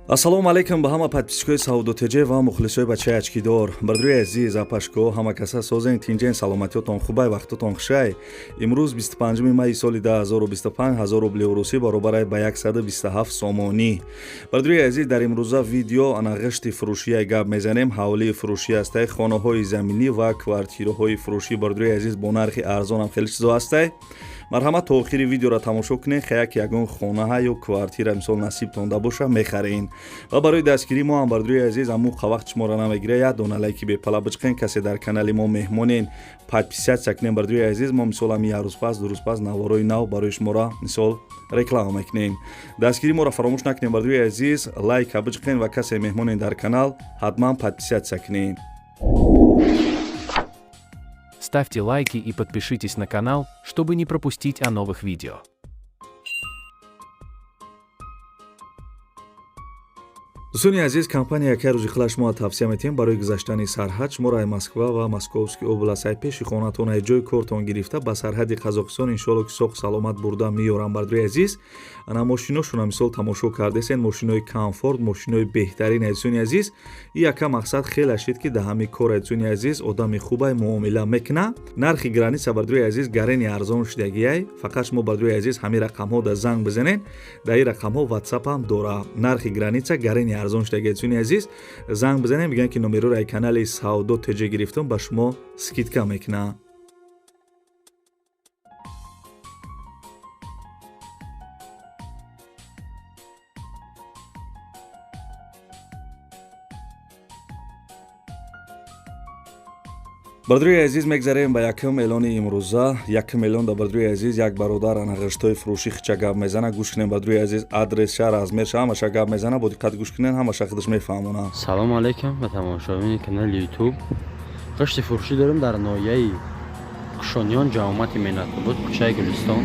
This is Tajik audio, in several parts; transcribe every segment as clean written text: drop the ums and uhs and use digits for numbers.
ассалому алайкум ба ҳама подписчикои саудотеҷе ва мухлисои бачаи ачкидор. Бардруи азиз апашко ҳама каса созен тинҷен саломатиётон хубай вақтотон хушай. Имрӯз 25 майи соли 2025 1000 рубли урусӣ баробар ба 127 сомонӣ. Бардруи азиз дар имрӯза видео анағишти фурӯшие гап мезанем. ҳавлии фурӯшӣ астай, хонаҳои заминӣ ва квартираҳои фурӯшӣ бардруи азиз бо нархи арзонам хеле чизо астай. марҳамат то охири видеоро тамошо кунед. хаяк ягон хонаҳа ё квартира мисол насибтонда боша мехарин. ва барои дастгирии мо ҳам бардруи азиз амуқа вақт шуморо намегирад, як дона лайки бепала бичқен. касе дар канали мо меҳмонен подписатсия кунем бардруи азиз. мо мисол ҳам як рӯз пас ду рӯз пас наворои нав барои шуморо мисол реклама мекунем. дастгирии моро фаромӯш накунем бардруи азиз. лайка бичқен ва касе меҳмонен дар канал ҳатман подписатсия кунем. Ставьте лайки и подпишитесь на канал, чтобы не пропустить о новых видео. дӯстони азиз, компания яке рӯзи хила шумо тавсия метиҳем барои гузаштани сарҳад шуморо ай Москва ва Московский област ай пеши хонатон ай ҷои кортон гирифта ба сарҳади Қазоқистон иншоалло ки соғ саломат бурда меёрам бардруи азиз. ана мошиношуна мисол тамошо кардесен, мошинои комфорт, мошинои беҳтарин ай дӯстони азиз. И яка мақсад хеле шид ки да ҳами кор ай дӯстони азиз одами хубай муомила мекуна. нархи граница бардруи азиз гарени арзон шудагӣ ай. фақат шумо бардруи азиз ҳами рақамҳо да занг бизанен. да ин рақамҳо WhatsApp ҳам дора. нархи граница гарени арзон шудагӣ дӯстони азиз. занг бизанем мегӯянд ки номероро ай канали Саудотеҷе гирифтум ба шумо скидка мекуна. бардруи азиз мегзарем ба якум эълони имрӯза. 1 миллион да бардруи азиз як бародар анағиштои фурӯшӣ хича гап мезана. гӯш кунем бардруи азиз. адрес шаҳр азмерша ҳамаша гап мезана. бо диққат гӯш кунен, ҳамаша худаш мефаҳмона. салому алайкум ба тамошобини канали ютуб. қишти фурӯшӣ дорем дар ноҳияи кушониён, ҷамомати Миннатобод, кӯчаи Гулистон.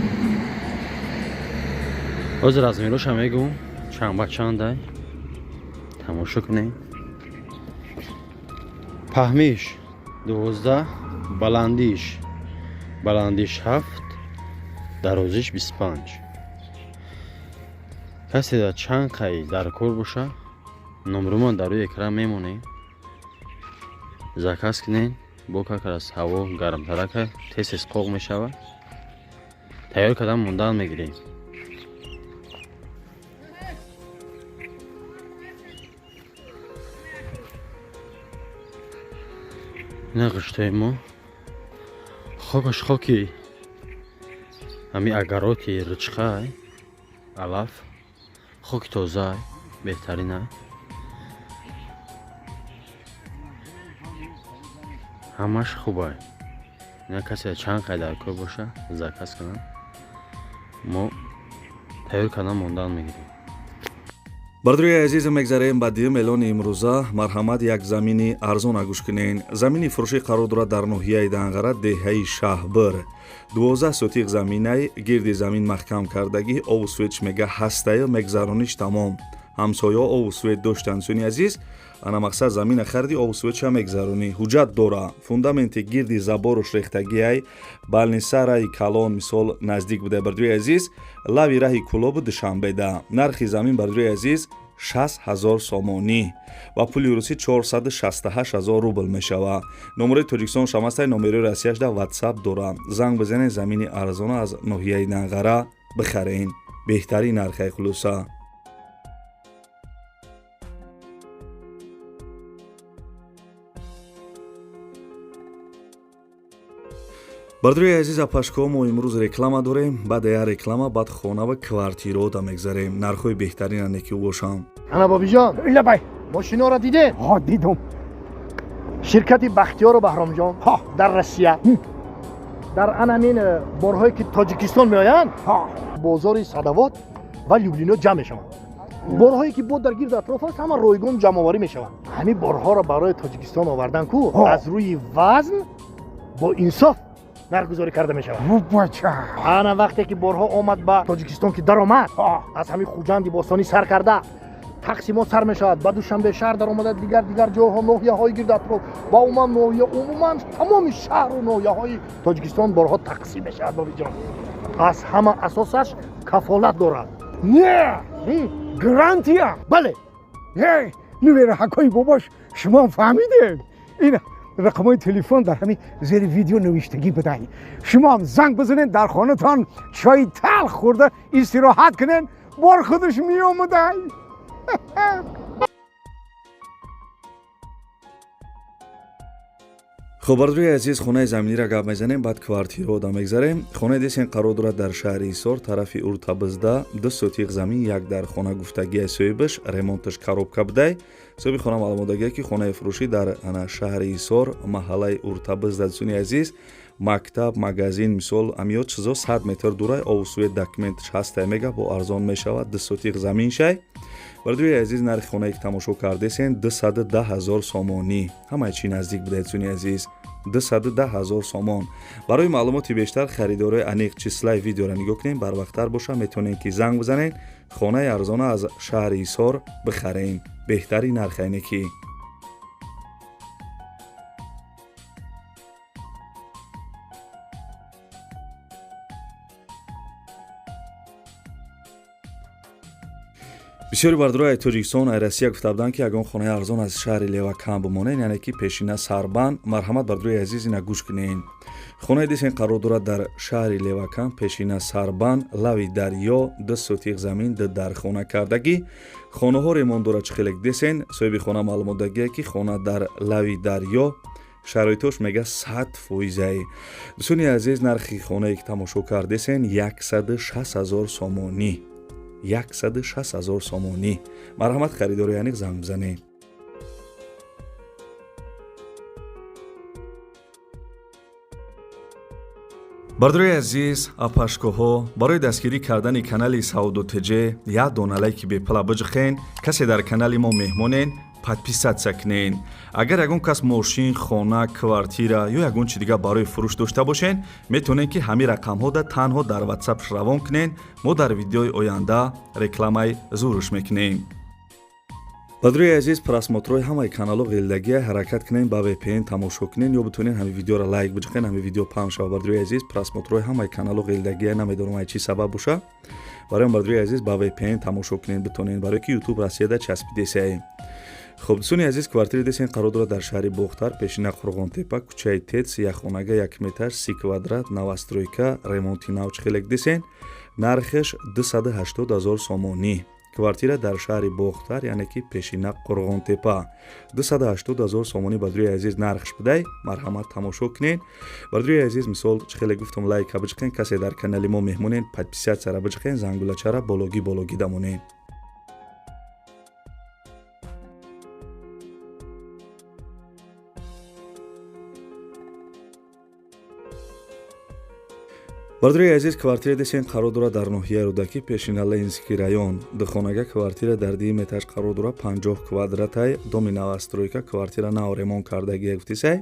ҳозир аз мироша мегӯм чанд ба чандай тамошо кунем. паҳмиш 12, баландиш 7, дарозиш 25. касе дар чанд қай дар кор боша, номрумон дар рӯи экран мемонем. заказ кунен, бо как раз ҳаво гармтарака тез қоқ мешавад. тайёр кардан мондан мегирем. ина қиштои мо хокаш хоки ҳами агароти ричқа алаф, хоки тоза беҳтарин ай. ҳамаш хуб ай. ина касе чанд қай дар кор боша заказ кунам, мо тайёр кардан мондан мегирем. бардруи азиз мегзарем ба 2 эълони имрӯза. марҳамат як замини арзона гӯш кунен. замини фурӯшӣ қарор дорад дар ноҳияи Данғара, деҳаи Шаҳбир. 12 сотиқ заминай, гирди замин маҳкам кардагӣ, ову свет мега ҳастаи мегзарониш тамом. ҳамсоё ову свет доштан дӯстони азиз. ана мақсад замина харди ову светша мегзаронӣ. ҳуҷҷат дора. фундаменти гирди заборуш рехтагиай, балнисараи калон мисол наздик буда бардруи азиз. лави раҳи кӯлобу душанбеда. нархи замин бардруи азиз 60,000 сомонӣ ва пули русӣ 468,000 рубл мешавад. номерои Тоҷикистон шамастай, номерои Россияш да WhatsApp дора. занг бизанен, замини арзона аз ноҳияи Данғара бихарен. беҳтарин нархай хулоса. бардруи азиз апашко мо имрӯз реклама дорем. баъд як реклама баъд хона ва квартираҳо да мегзарем. нархҳои беҳтарин анеки бошам. ана бобиҷон, илабай мошиноро дидед? ҳо, дидум. ширкати Бахтиёру Баҳромҷон дар Россия, дар анамин борҳое ки Тоҷикистон меоянд, бозори Садовод ва Люблино ҷамъ мешаванд. борҳое ки бо дар гирду атроф аст, ҳама ройгон ҷамъоварӣ мешаванд. ҳамин борҳоро барои Тоҷикистон овардан ку аз рӯи вазн бо инсоф нархгузорӣ карда мешавад. ана вақте ки борҳо омад ба Тоҷикистон ки даромад, аз ҳамин хуҷанди бостонӣ сар карда тақсимот сар мешавад. ба душанбе шаҳр дар омада дигар ҷойҳо, ноҳияҳои гирду атроф ва умуман тамоми шаҳру ноҳияҳои Тоҷикистон борҳо тақсим мешавад. бобиҷон, аз ҳама асосаш кафолат дорад. Не! Гарантия! бале, نویر حکای باباش شما فهمیده این رقمای تلفن در همین زیر ویدیو نوشتگی بدهید شما هم زنگ بزنین در خانه‌تان چای تلخ خورده استراحت کنین بار خودش می آمده خب бардуи азиз хонаи заминиро гап мезанем баъд квартираҳода мегзарем хонаи десен қарор дорад дар шаҳри ҳисор тарафи уртабизда 2 сотиқ замин як дар хона гуфтагияи соҳибаш ремонташ коробка будай соҳиби хона маълумот додааги ки хонаи фурӯшӣ дар шаҳри ҳисор маҳаллаи уртабизда дӯстони азиз мактаб магазин мисол амиё чизо 100 метр дурай овусуи документаш ҳастае мега бо арзон мешавад 2 сотиқ заминшай бардуи азиз нархи хонае ки тамошо кардесен 210 000 сомонӣ ҳамаи чӣ наздик будае дӯстони азиз 210 000 сомон барои маълумоти бештар харидории аниқ числаи видеоро нигоҳ кунем барвақттар боша метавонем ки занг бизанем хонаи арзона аз шаҳри ҳисор бихарем беҳтари нархайнекӣ бисёри бардурои тоҷикистон ай россия гуфта буданд ки ягон хонаи арзон аз шаҳри левакан бимонен яъне ки пешина сарбанд марҳамат бардурои азиз ина гӯш кунен хонаи десен қарор дорад дар шаҳри левакан пешина сарбанд лави дарё 2 сотиқ замин дар хона кардагӣ хонаҳо ремонт дорад чихелек десен соҳиби хона маълумот додагие ки хона дар лави дарё шароитош мега 100%. дӯстони азиз нархи хонае ки тамошо кардесен 160 000 сомонӣ 160 000 сомонӣ марҳамат харидори аниқ занг бизанед бардурои азиз апашкоҳо барои дастгирӣ кардани канали Саудо ТЖ як дона лайки бепла биҷихен касе дар канали мо меҳмонен подписатсия кунен агар ягон кас мошин хона квартира ё ягон чи дигар барои фурӯш дошта бошен метавонен ки ҳамин рақамҳода танҳо дар ватсапш равон кунен мо дар видеои оянда рекламаи зурш мекунем бардурои азиз просмотрои ҳамаи каналҳо ғилдагия ҳаракат кунен ба VPN тамошо кунен ё битонен ҳамин видеоро лайк биҷихен ҳамин видео паҳн шава бардурои азиз просмотрои ҳамаи каналҳо ғилдагия намедонам ай чӣ сабаб боша барои бардурои азиз ба VPN тамошо кунен битонен барое ки YouTube Россияда часпидесае хуб дӯстони азиз квартира десен қарор дорад дар шаҳри Бохтар пешина Қурғонтепа кӯчаи Тец яххонага 1 метр 30 квадрат новостройка ремонти нав чихелек десен нархеш 280 000 сомонӣ квартира дар шаҳри Бохтар яъне ки пешина Қурғонтепа 280 000 сомонӣ бардурои азиз нархш будай марҳамат тамошо кунен бардурои азиз мисол чихеле гуфтам лайка биҷихен касе дар канали мо меҳмонен подписатсияра биҷихен зангулачара бологӣ дамонен бардурои азиз квартира десен қарор дорад дар ноҳияи рӯдакӣ пешина Ленинский район духонага квартира дар 2 этаж қарор дорад 50 квадратай доми новостройка квартира нав ремонт кардагия гуфтисай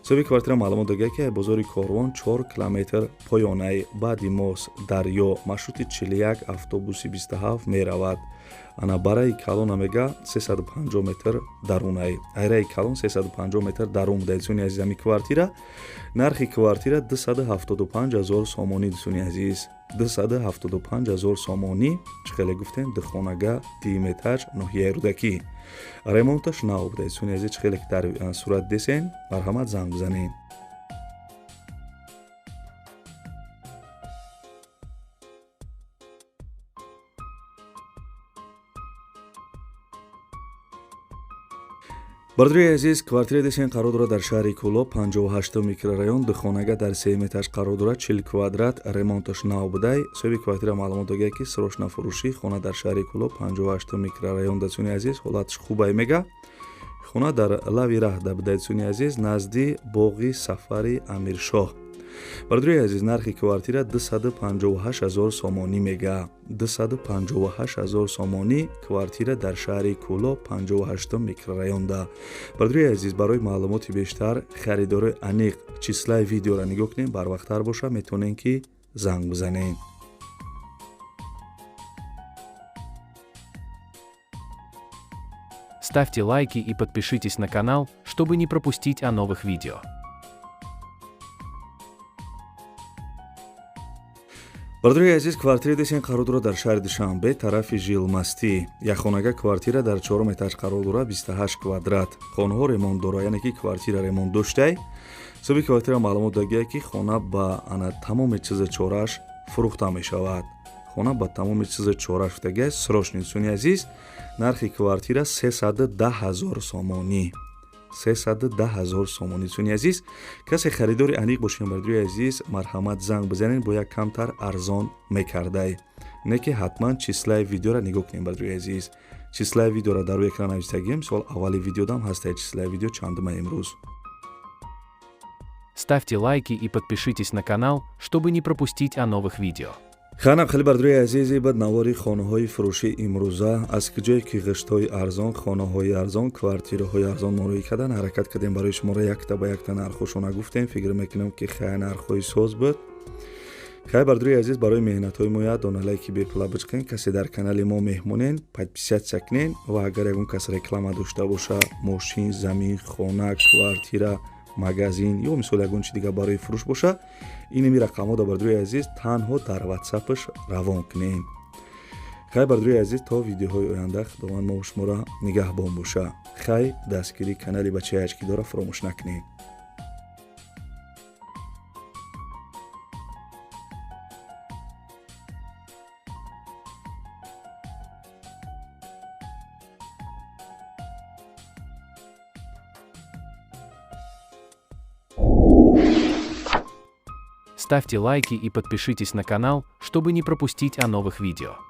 соҳиби квартира маълумот додагия ки бозори Корвон 4 километр поёнай баъди мос дарё маршрути 41 автобуси 27 меравад ана бараи калона мега 350 метр дарунай айраи калон 350 метр дарун будааи дӯстони азиз ҳамин квартира нархи квартира 275 000 сомонӣ дӯстони азиз 275 000 сомонӣ чихеле гуфтем духонага 2 этаж ноҳияи рӯдакӣ ремонташ нав будааи дӯстони азиз чихеле дар сурат десен марҳамат занг бизанед бардурои азиз квартира десен қарор дорад дар шаҳри Кӯло 58 микрорайон духонага дар 3 этаж қарор дорад 40 квадрат ремонташ нав будай соҳиби квартира маълумот додагия ки срочна фурӯшӣ хона дар шаҳри Кӯло 58 микрорайон дӯстони азиз ҳолаташ хубай мега хона дар лави раҳда будай дӯстони азиз назди боғи сафари Амиршоҳ бардурои азиз нархи квартира 258 000 сомонӣ мега 258 000 сомонӣ квартира дар шаҳри Кӯло 58 микрорайонда бардурои азиз барои маълумоти бештар харидори аниқ числаи видеоро нигоҳ кунем барвақттар боша метавонем ки занг бизанем Ставьте лайки и подпишитесь на канал, чтобы не пропустить о новых видео. бардуи азиз, квартира десен қарор дора дар шаҳри Душанбе, тарафи Жилмастӣ. Якхонага квартира дар 4 этаж қарор дора, 28 квадрат. Хонаҳо ремонт дора, яъне ки квартира ремонт доштай. соҳиби квартира маълумот додааст ки хона ба ана тамоми чизи чорааш фурӯхта мешавад. Хона ба тамоми чизи чорааш фурӯхтагиаст. Срочни суни азиз, нархи квартира 310,000 сомонӣ. 310,000 сомонӣ. Суни азиз, касе харидори аниқ бошен, бардуи азиз, марҳамат занг бизанен, бо як камтар арзон мекардай. Не ки ҳатман числаи видеора нигоҳ кунем, бардуи азиз. Числаи видеора дар рӯи экран навистагием. Мисол аввали видеодам ҳастае числаи видео чандума имрӯз. Ставьте лайки и подпишитесь на канал, чтобы не пропустить о новых видео. ханам хеле бардуи азизи бад навори хонаҳои фурӯшии имрӯза аз киҷое ки ғиштҳои арзон, хонаҳои арзон, квартираҳои арзон морӯӣ кардан ҳаракат кардем барои шуморо якта ба якта нархошона гуфтем. фикр мекунам ки хай нархҳои соз буд. хай бардуи азиз, барои меҳнатҳои мо як дона лайки бепула бичқен. касе дар канали мо меҳмонен, подписатсия кунен ва агар ягон кас реклама дошта боша, мошин, замин, хона, квартира, магазин ё мисол ягон чи дига барои фурӯш боша, инами рақамҳоро бардуи азиз танҳо дар ватсапаш равон кунен. хай бардуи азиз, то видеоҳои оянда худованд мо шуморо нигаҳбон боша. хай дастгирии канали Бачаи Ачкидорро фаромӯш накунед. Ставьте лайки и подпишитесь на канал, чтобы не пропустить о новых видео.